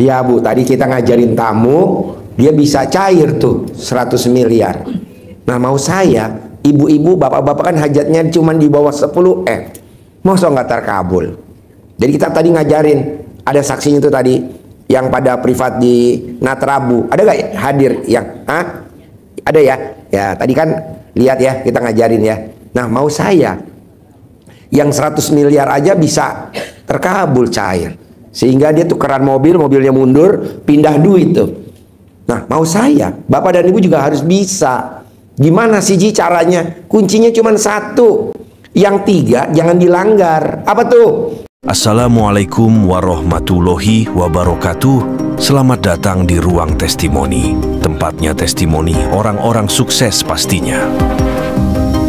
Iya Bu, tadi kita ngajarin tamu, dia bisa cair tuh 100 miliar. Nah mau saya, ibu-ibu, bapak-bapak kan hajatnya cuma di bawah 10 M. Masa nggak terkabul? Jadi kita tadi ngajarin, ada saksinya tuh tadi, yang pada privat di Natrabu. Ada nggak hadir yang? Ada ya? Ya tadi kan lihat ya, kita ngajarin ya. Nah mau saya, yang 100 miliar aja bisa terkabul cair. Sehingga dia tukeran mobil, mobilnya mundur, pindah duit tuh. Nah mau saya, bapak dan ibu juga harus bisa. Gimana sih Ji caranya? Kuncinya cuma satu. Yang tiga jangan dilanggar. Apa tuh? Assalamualaikum warahmatullahi wabarakatuh. Selamat datang di Ruang Testimoni. Tempatnya testimoni orang-orang sukses pastinya.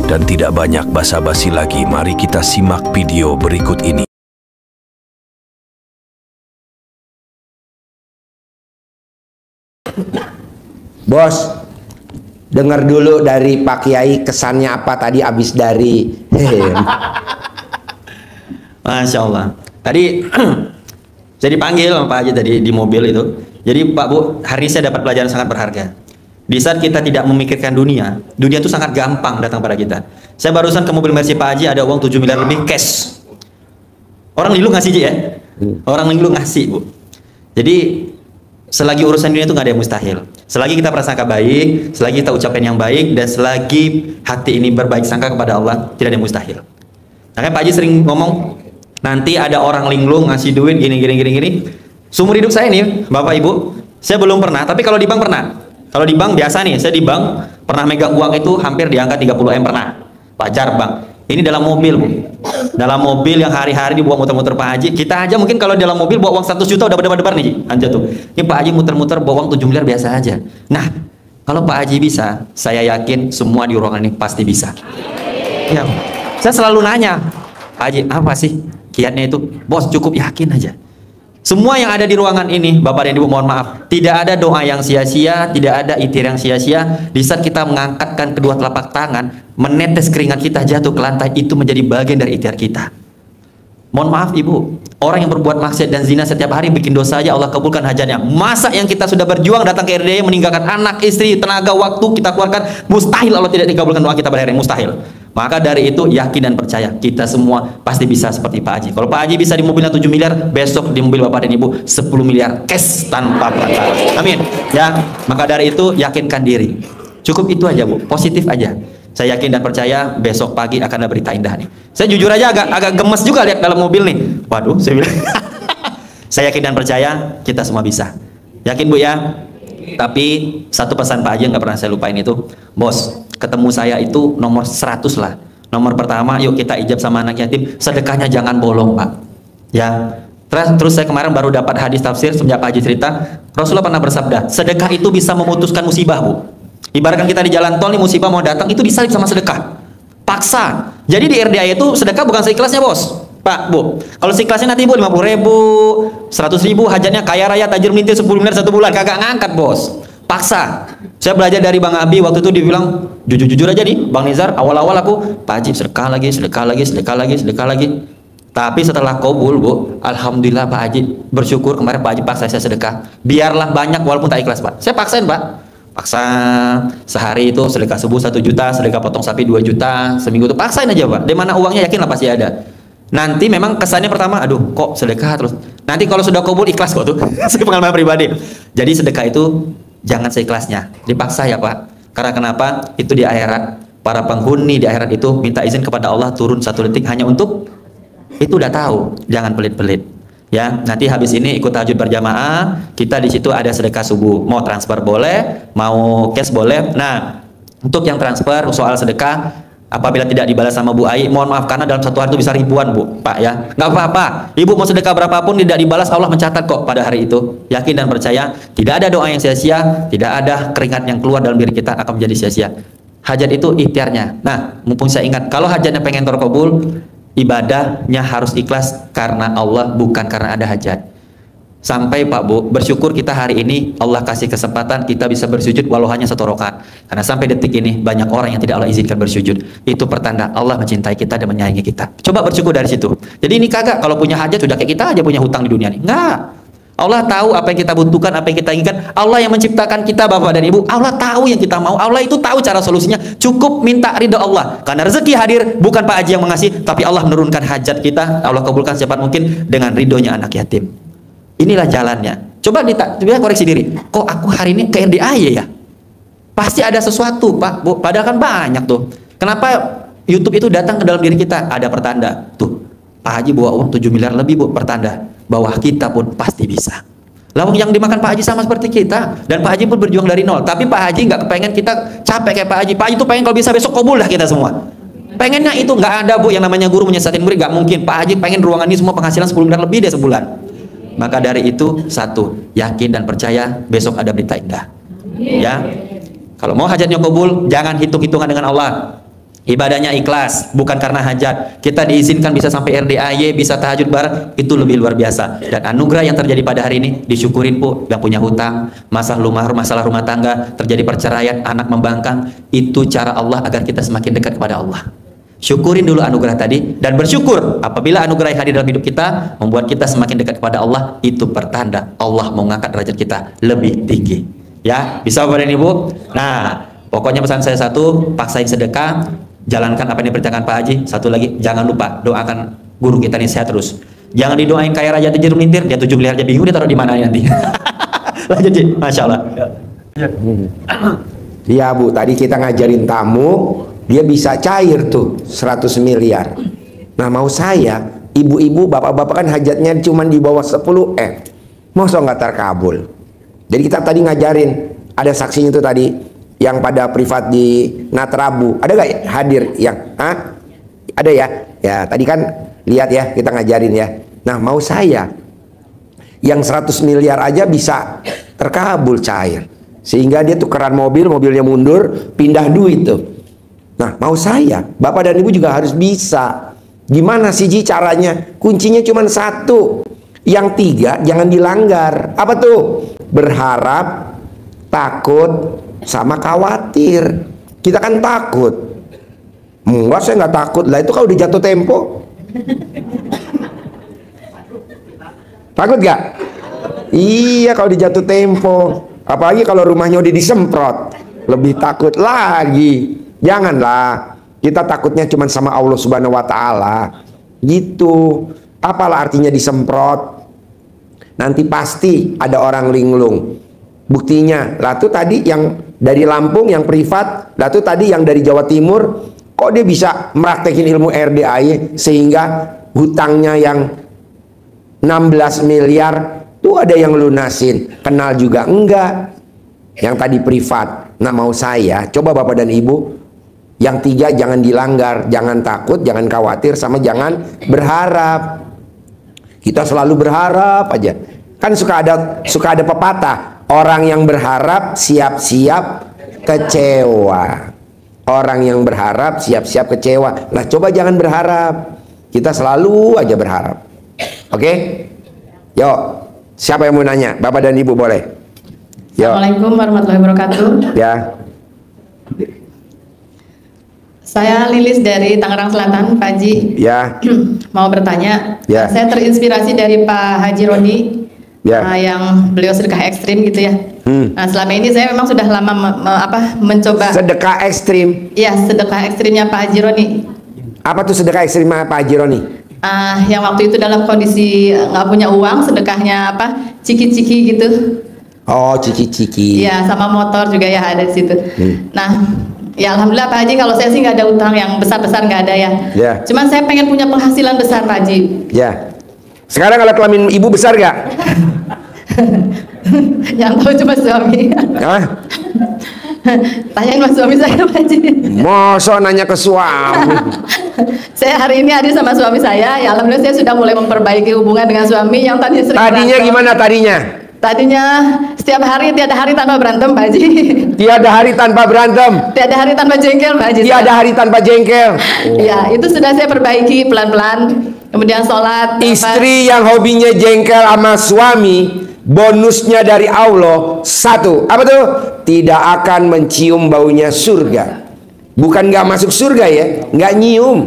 Dan tidak banyak basa-basi lagi, mari kita simak video berikut ini. Bos, dengar dulu dari Pak Kiai kesannya apa tadi abis dari Masya Allah. Tadi saya dipanggil sama Pak Haji tadi di mobil itu. Jadi Pak Bu, hari ini saya dapat pelajaran sangat berharga. Di saat kita tidak memikirkan dunia itu sangat gampang datang pada kita. Saya barusan ke mobil Mercy Pak Haji, ada uang 7 miliar lebih cash. Orang linglung ngasih Ji ya? Orang linglung ngasih Bu. Jadi selagi urusan dunia itu nggak ada yang mustahil. Selagi kita prasangka baik, selagi kita ucapkan yang baik, dan selagi hati ini berbaik sangka kepada Allah, tidak ada yang mustahil. Makanya Pak Haji sering ngomong, nanti ada orang linglung ngasih duit gini. Seumur hidup saya nih, Bapak Ibu, saya belum pernah, tapi kalau di bank pernah. Kalau di bank biasa nih, saya di bank pernah megang uang itu hampir di angka 30 M pernah. Pacar bank. Ini dalam mobil Bu. Dalam mobil yang hari-hari dibawa muter-muter Pak Haji. Kita aja mungkin kalau dalam mobil bawa uang 100 juta udah berdebar-debar nih Anja tuh. Ini Pak Haji muter-muter bawa uang 7 miliar biasa aja. Nah, kalau Pak Haji bisa, saya yakin semua di ruangan ini pasti bisa. Ya, saya selalu nanya, Pak Haji apa sih kiatnya itu? Bos cukup yakin aja. Semua yang ada di ruangan ini, Bapak dan Ibu mohon maaf, tidak ada doa yang sia-sia, tidak ada ikhtiar yang sia-sia. Di saat kita mengangkatkan kedua telapak tangan, menetes keringat kita jatuh ke lantai, itu menjadi bagian dari ikhtiar kita. Mohon maaf Ibu, orang yang berbuat maksiat dan zina setiap hari bikin dosa aja Allah kabulkan hajatnya. Masa yang kita sudah berjuang datang ke RDI, meninggalkan anak, istri, tenaga, waktu kita keluarkan, mustahil Allah tidak dikabulkan doa kita pada hari ini, mustahil. Maka dari itu yakin dan percaya kita semua pasti bisa seperti Pak Haji. Kalau Pak Haji bisa di mobilnya 7 miliar, besok di mobil Bapak dan Ibu 10 miliar cash tanpa perantara. Amin. Ya, maka dari itu yakinkan diri. Cukup itu aja Bu, positif aja. Saya yakin dan percaya besok pagi akan ada berita indah nih. Saya jujur aja agak gemes juga lihat dalam mobil nih. Waduh, saya bilang. Saya yakin dan percaya kita semua bisa. Yakin Bu ya? Tapi satu pesan Pak Haji yang nggak pernah saya lupain itu, bos, ketemu saya itu nomor 100 lah. Nomor pertama, yuk kita ijab sama anak yatim, sedekahnya jangan bolong Pak. Ya. Terus saya kemarin baru dapat hadis tafsir semenjak Pak Haji cerita, Rasulullah pernah bersabda, sedekah itu bisa memutuskan musibah Bu. Ibaratkan kita di jalan tol nih, musibah mau datang, itu disalib sama sedekah. Paksa. Jadi di RDA itu sedekah bukan seikhlasnya bos. Pak, Bu, kalau seikhlasnya nanti Bu 50 ribu, 100 ribu, hajatnya kaya raya, tajir melintir 10 miliar 1 bulan, kagak ngangkat bos. Paksa. Saya belajar dari Bang Abi, waktu itu dia bilang, jujur aja nih, Bang Nizar, awal-awal aku, Pak Haji sedekah lagi. Tapi setelah kabul Bu, alhamdulillah Pak Haji, bersyukur kemarin Pak Haji paksa saya sedekah. Biarlah banyak walaupun tak ikhlas Pak. Saya paksain Pak. Paksa sehari itu sedekah subuh 1 juta, sedekah potong sapi 2 juta, seminggu itu paksain aja Pak. Di mana uangnya yakin lah pasti ada. Nanti memang kesannya pertama, aduh kok sedekah terus. Nanti kalau sudah kabul ikhlas kok tuh. Saya pengalaman pribadi. Jadi sedekah itu jangan seikhlasnya, dipaksa ya Pak. Karena kenapa? Itu di akhirat. Para penghuni di akhirat itu minta izin kepada Allah turun 1 detik hanya untuk itu, udah tahu. Jangan pelit-pelit. Ya, nanti habis ini ikut tahajud berjamaah, kita di situ ada sedekah subuh. Mau transfer boleh, mau cash boleh. Nah, untuk yang transfer soal sedekah, apabila tidak dibalas sama Bu Ai, mohon maaf karena dalam 1 hari itu bisa ribuan Bu, Pak ya. Nggak apa-apa. Ibu mau sedekah berapapun tidak dibalas, Allah mencatat kok pada hari itu. Yakin dan percaya, tidak ada doa yang sia-sia, tidak ada keringat yang keluar dalam diri kita akan menjadi sia-sia. Hajat itu ikhtiarnya. Nah, mumpung saya ingat, kalau hajatnya pengen terkabul, ibadahnya harus ikhlas karena Allah, bukan karena ada hajat. Sampai Pak Bu, bersyukur kita hari ini Allah kasih kesempatan kita bisa bersujud walau hanya 1 rakaat. Karena sampai detik ini banyak orang yang tidak Allah izinkan bersujud. Itu pertanda Allah mencintai kita dan menyayangi kita. Coba bersyukur dari situ. Jadi ini kagak kalau punya hajat sudah kayak kita aja punya hutang di dunia ini. Enggak. Allah tahu apa yang kita butuhkan, apa yang kita inginkan. Allah yang menciptakan kita Bapak dan Ibu. Allah tahu yang kita mau. Allah itu tahu cara solusinya. Cukup minta ridho Allah. Karena rezeki hadir bukan Pak Haji yang mengasih, tapi Allah menurunkan hajat kita. Allah kabulkan secepat mungkin dengan ridhonya anak yatim. Inilah jalannya. Coba koreksi diri. Kok aku hari ini ke RDAY ya? Pasti ada sesuatu, Pak, Bu. Padahal kan banyak tuh. Kenapa YouTube itu datang ke dalam diri kita? Ada pertanda. Tuh, Pak Haji bawa uang 7 miliar lebih, Bu. Pertanda bahwa kita pun pasti bisa. Lalu yang dimakan Pak Haji sama seperti kita. Dan Pak Haji pun berjuang dari nol. Tapi Pak Haji nggak kepengen kita capek kayak Pak Haji. Pak Haji itu pengen kalau bisa besok kabul lah kita semua. Pengennya itu nggak ada, Bu, yang namanya guru menyesatin murid. Nggak mungkin. Pak Haji pengen ruangan ini semua penghasilan 10 miliar lebih deh sebulan. Maka dari itu, satu, yakin dan percaya besok ada berita indah. Ya, kalau mau hajatnya kabul, jangan hitung-hitungan dengan Allah. Ibadahnya ikhlas, bukan karena hajat. Kita diizinkan bisa sampai RDAY, bisa tahajud bareng, itu lebih luar biasa. Dan anugerah yang terjadi pada hari ini, disyukurin Bu. Yang punya hutang, masalah rumah tangga, terjadi perceraian, anak membangkang, itu cara Allah agar kita semakin dekat kepada Allah. Syukurin dulu anugerah tadi dan bersyukur apabila anugerah yang hadir dalam hidup kita membuat kita semakin dekat kepada Allah. Itu pertanda Allah mau mengangkat derajat kita lebih tinggi. Ya, bisa Bapak dan Ibu? Nah, pokoknya pesan saya satu, paksain sedekah, jalankan apa yang diperintahkan Pak Haji. Satu lagi, jangan lupa doakan guru kita ini sehat terus. Jangan didoain kayak raja jarum lintir, dia 7 miliar aja bingung dia taruh di mana nanti. Lanjut, Ji. Masya Allah. Iya Bu, tadi kita ngajarin tamu, dia bisa cair tuh 100 miliar. Nah mau saya, ibu-ibu, bapak-bapak kan hajatnya cuma di bawah 10 M. Masa nggak terkabul? Jadi kita tadi ngajarin, ada saksinya tuh tadi, yang pada privat di Natrabu. Ada nggak hadir yang? Ada ya? Ya tadi kan lihat ya, kita ngajarin ya. Nah mau saya, yang 100 miliar aja bisa terkabul cair. Sehingga dia tukeran mobil, mobilnya mundur, pindah duit tuh. Nah, mau saya, Bapak dan Ibu juga harus bisa. Gimana sih Ji caranya? Kuncinya cuma satu. Yang 3, jangan dilanggar. Apa tuh? Berharap, takut, sama khawatir. Kita kan takut. Enggak, saya nggak takut. Lah itu kalau udah jatuh tempo. Takut gak? Iya, kalau dijatuh tempo. Apalagi kalau rumahnya udah disemprot. Lebih takut lagi. Janganlah, kita takutnya cuma sama Allah Subhanahu wa Ta'ala. Gitu. Apalah artinya disemprot? Nanti pasti ada orang linglung. Buktinya, lah tuh tadi yang dari Lampung yang privat, lah tuh tadi yang dari Jawa Timur, kok dia bisa meraktekin ilmu RDAY sehingga hutangnya yang 16 miliar tuh ada yang lunasin, kenal juga enggak. Yang tadi privat. Nah mau saya, coba Bapak dan Ibu, yang 3 jangan dilanggar, jangan takut, jangan khawatir, sama jangan berharap. Kita selalu berharap aja. Kan suka ada pepatah, orang yang berharap siap-siap kecewa. Orang yang berharap siap-siap kecewa. Nah coba jangan berharap. Kita selalu aja berharap. Oke? Yuk, siapa yang mau nanya? Bapak dan Ibu boleh. Yuk. Assalamualaikum warahmatullahi wabarakatuh. Ya. Saya Lilis dari Tangerang Selatan, Pak Haji. Ya. Mau bertanya. Ya. Saya terinspirasi dari Pak Haji Roni. Ya. Yang beliau sedekah ekstrim gitu ya. Nah selama ini saya memang sudah lama mencoba. Sedekah ekstrim. Iya, sedekah ekstrimnya Pak Haji Roni. Apa tuh sedekah ekstrimnya Pak Haji Roni? Yang waktu itu dalam kondisi nggak punya uang, sedekahnya apa? Ciki-ciki gitu. Oh, ciki-ciki. Iya, sama motor juga ya ada di situ. Nah, ya alhamdulillah Pak Haji, kalau saya sih nggak ada utang yang besar-besar, nggak ada ya. Ya. Cuman saya pengen punya penghasilan besar Pak Haji. Ya. Sekarang alat kelamin Ibu besar gak? Yang tahu cuma suami. Hah? Tanyain mas suami saya Pak Haji. Masa nanya ke suami? Saya hari ini hadir sama suami saya. Ya alhamdulillah saya sudah mulai memperbaiki hubungan dengan suami yang tadi sering Tadinya berantem. gimana tadinya? Tadinya setiap hari, tiada hari tanpa berantem Pak Haji. Tiada hari tanpa berantem. Tiada hari tanpa jengkel Pak Haji. Tiada hari tanpa jengkel. Ya, itu sudah saya perbaiki pelan-pelan. Kemudian sholat. Istri yang hobinya jengkel sama suami, bonusnya dari Allah satu, apa tuh? Tidak akan mencium baunya surga. Bukan nggak masuk surga ya, nggak nyium.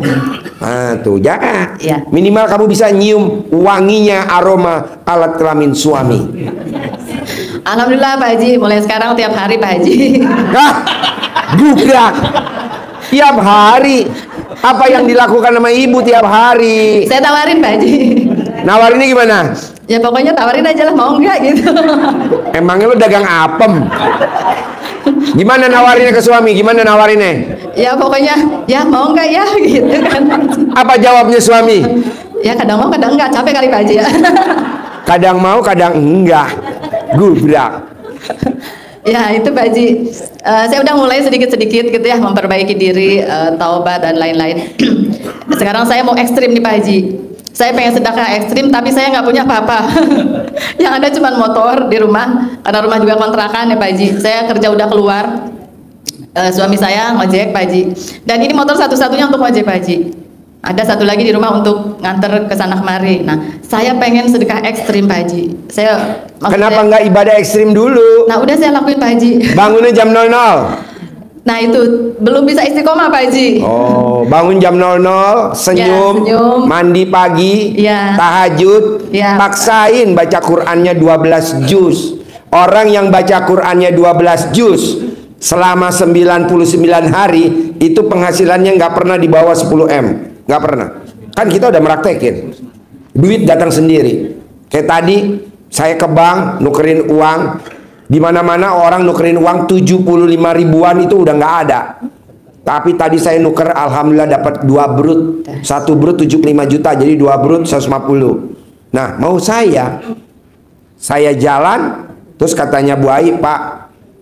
Nah tuh jangan. Ya. Minimal kamu bisa nyium wanginya aroma alat kelamin suami. Alhamdulillah Pak Haji, mulai sekarang tiap hari Pak Haji. Hah? Gubrak. Tiap hari. Apa yang dilakukan sama ibu tiap hari? Saya tawarin Pak Haji. Nawarinnya gimana? Ya pokoknya tawarin aja lah, mau nggak gitu. Emangnya lu dagang apem? Gimana nawarinnya ke suami? Gimana nawarinnya? Ya pokoknya ya mau nggak ya gitu kan. Apa jawabnya suami? Ya kadang mau kadang nggak, capek kali Pak Haji ya. Kadang mau kadang enggak. Gubrak. Ya itu Pak Haji, saya udah mulai sedikit-sedikit gitu ya, memperbaiki diri, taubat dan lain-lain. Sekarang saya mau ekstrim nih Pak Haji. Saya pengen sedekah ekstrim, tapi saya nggak punya apa-apa. Yang ada cuma motor di rumah, karena rumah juga kontrakan ya Pak Haji. Saya kerja udah keluar, suami saya ngojek Pak Haji. Dan ini motor satu-satunya untuk ngojek Pak Haji. Ada satu lagi di rumah untuk nganter ke sana kemari. Nah, saya pengen sedekah ekstrim Pak Haji. Kenapa nggak ibadah ekstrim dulu? Nah, udah saya lakuin Pak Haji. Bangunnya jam 00. Nah itu belum bisa istiqomah Pak Haji. Oh, bangun jam 00, senyum, Ya, senyum. mandi pagi, Ya. tahajud, Ya. paksain baca Qur'annya 12 juz. Orang yang baca Qur'annya 12 juz selama 99 hari itu penghasilannya nggak pernah di bawah 10 M, nggak pernah. Kan kita udah meraktekin, duit datang sendiri. Kayak tadi saya ke bank nukerin uang. Di mana-mana orang nukerin uang 75 ribuan itu udah nggak ada. Tapi tadi saya nuker, alhamdulillah dapat 2 brut. 1 brut 75 juta, jadi 2 brut 150. Nah, mau saya jalan, terus katanya Bu Ai, Pak,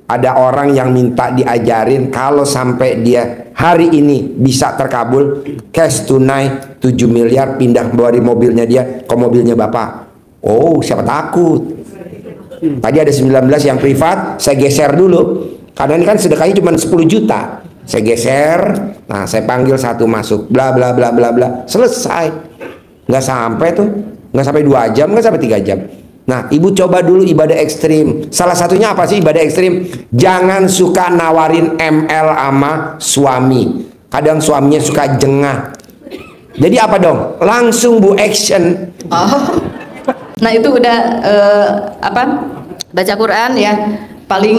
ada orang yang minta diajarin kalau sampai dia hari ini bisa terkabul, cash tunai 7 miliar pindah dari mobilnya dia ke mobilnya Bapak. Oh, siapa takut? Tadi ada 19 yang privat, saya geser dulu. Karena ini kan sedekahnya cuma 10 juta. Saya geser, nah saya panggil satu masuk, bla bla bla bla bla. Selesai. Nggak sampai tuh, nggak sampai 2 jam, nggak sampai 3 jam. Nah, ibu coba dulu ibadah ekstrim. Salah satunya apa sih ibadah ekstrim? Jangan suka nawarin ML sama suami. Kadang suaminya suka jengah. Jadi apa dong? Langsung Bu action. Oh. Nah itu udah baca Quran ya paling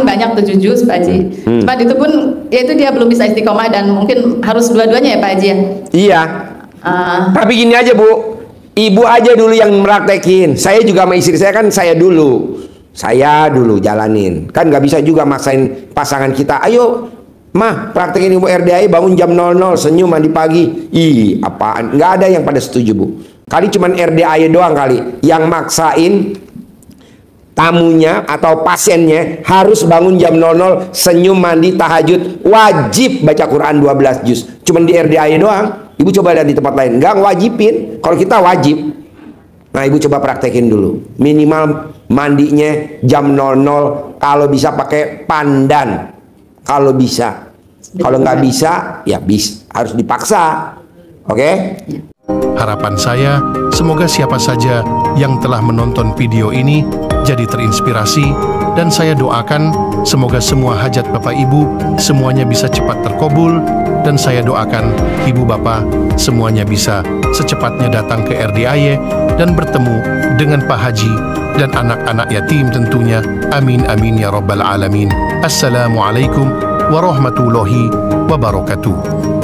banyak 7 juz Pak Haji. Cuma itu pun ya itu dia belum bisa istiqomah dan mungkin harus dua-duanya ya Pak Haji ya. Iya. Tapi gini aja Bu, ibu aja dulu yang meraktekin. Saya juga sama istri saya kan saya dulu jalanin. Kan nggak bisa juga maksain pasangan kita. Ayo mah praktekin ibu RDAI, bangun jam 00, senyum mandi pagi. Ih apaan? Nggak ada yang pada setuju Bu. Kali cuman RDAI doang kali yang maksain tamunya atau pasiennya harus bangun jam 00, senyum, mandi, tahajud, wajib baca Quran 12 juz. Cuman di RDAI doang. Ibu coba lihat di tempat lain, nggak wajibin. Kalau kita wajib. Nah, ibu coba praktekin dulu. Minimal mandinya jam 00, kalau bisa pakai pandan. Kalau bisa. Kalau nggak bisa, ya harus dipaksa. Oke? Harapan saya, semoga siapa saja yang telah menonton video ini jadi terinspirasi, dan saya doakan semoga semua hajat Bapak Ibu semuanya bisa cepat terkabul, dan saya doakan Ibu Bapak semuanya bisa secepatnya datang ke RDAI dan bertemu dengan Pak Haji dan anak-anak yatim tentunya. Amin amin ya rabbal alamin. Assalamualaikum warahmatullahi wabarakatuh.